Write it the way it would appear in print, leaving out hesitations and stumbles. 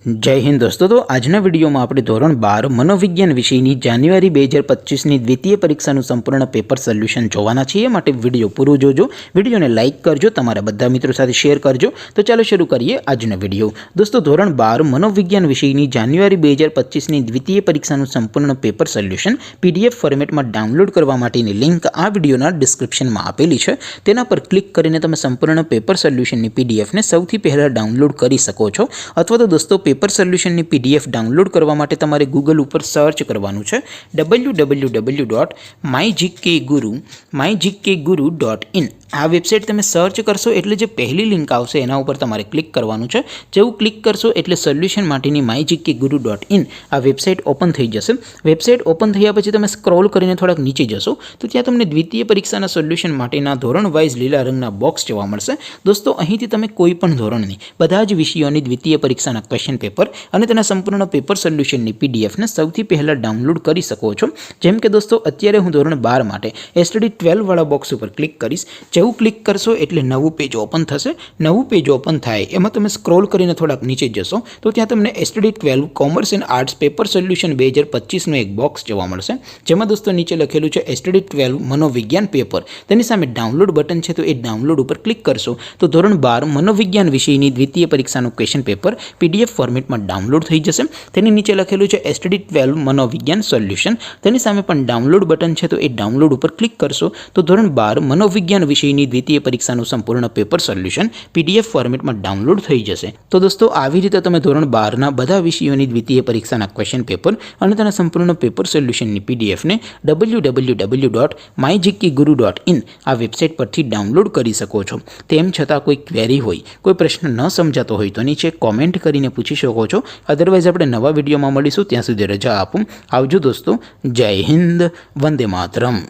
जय हिंद दोस्तों। तो आजना वीडियो में આપણે ધોરણ 12 મનોવિજ્ઞાન વિષયની જાન્યુઆરી 2025ની દ્વિતીય પરીક્ષાનું સંપૂર્ણ પેપર સોલ્યુશન જોવાના છીએ। માટે વિડિયો પૂરો જોજો, વિડિયોને લાઈક કરજો, તમારા બધા મિત્રો સાથે શેર કરજો। તો ચાલો શરૂ કરીએ આજનો વિડિયો। દોસ્તો ધોરણ 12 મનોવિજ્ઞાન વિષયની જાન્યુઆરી 2025ની દ્વિતીય પરીક્ષાનું સંપૂર્ણ પેપર સોલ્યુશન પીડીએફ ફોર્મેટમાં ડાઉનલોડ કરવા માટેની લિંક આ વિડિયોના ડિસ્ક્રિપ્શનમાં આપેલી છે। તેના પર ક્લિક કરીને તમે સંપૂર્ણ પેપર સોલ્યુશનની પીડીએફને સૌથી પહેલા ડાઉનલોડ કરી શકો છો। અથવા તો દોસ્તો पेपर सोल्यूशन पीडीएफ डाउनलॉड करवा माटे तमारे गूगल पर सर्च करवानुं छे www.mygkguru.in। आ वेबसाइट तमे सर्च करशो एटले जे पहली लिंक आवशे एना उपर तमारे क्लिक करवानुं छे। जेवुं क्लिक करशो एटले सोल्यूशन माटेनी mygkguru.in आ वेबसाइट ओपन थई जशे। वेबसाइट ओपन थया पछी तमे स्क्रॉल करीने थोड़ाक नीचे जशो तो त्यां तमने द्वितीय परीक्षाना सोल्यूशन माटेना धोरण वाइज लीला रंगना बॉक्स जोवा मळशे। दोस्तों અહીંથી તમે કોઈ પણ ધોરણની બધા જ વિષયોની દ્વિતીય પરીક્ષાના ક્વેશ્ચન પેપર અને તેના સંપૂર્ણ પેપર સોલ્યુશનની પીડીએફને સૌથી પહેલા ડાઉનલોડ કરી શકો છો। જેમ કે દોસ્તો અત્યારે હું ધોરણ 12 માટે એસટીડી 12 વાળા બોક્સ ઉપર ક્લિક કરીશ। જેવું ક્લિક કરશો એટલે નવું પેજ ઓપન થશે। નવું પેજ ઓપન થાય એમાં તમે સ્ક્રોલ કરીને થોડાક નીચે જશો તો ત્યાં તમને STD 12 commerce and arts paper solution 2025નું એક બોક્સ જોવા મળશે। જેમાં દોસ્તો નીચે લખેલું છે એસટીડી 12 મનોવિજ્ઞાન પેપર। તેની સામે ડાઉનલોડ બટન છે તો એ ડાઉનલોડ ઉપર ક્લિક કરશો તો ધોરણ 12 મનોવિજ્ઞાન વિષયની દ્વિતીય પરીક્ષાનું ક્વેશ્ચન પેપર પીડીએફ ફોર્મેટમાં डाउनलॉड थई जशे। तेनी नीचे लखेलुं छे एसटीडी 12 मनोविज्ञान सोल्यूशन। तेनी सामे पण डाउनलॉड बटन छे तो ए डाउनलॉड पर क्लिक करशो तो धोरण 12 मनोविज्ञान विषयनी द्वितीय परीक्षानुं संपूर्ण पेपर सोल्यूशन पीडीएफ फॉर्मेट में डाउनलॉड थई जशे। तो दोस्तों आवी रीते तमे धोरण 12 ना बधा विषयोनी द्वितीय परीक्षाना क्वेश्चन पेपर अने तेना संपूर्ण पेपर सोल्यूशननी पीडीएफ ने www.mygkguru.in आ वेबसाइट परथी डाउनलॉड करी शको छो। तेम छतां कोई क्वेरी होय, कोई प्रश्न न समजातो होय तो नीचे कॉमेंट करीने पूछी शको छो। अदरवाइज આપણે નવા વિડીયોમાં મળીશું, ત્યાં સુધી રજા આપું। આવજો દોસ્તો। જય હિન્દ, વંદે માતરમ।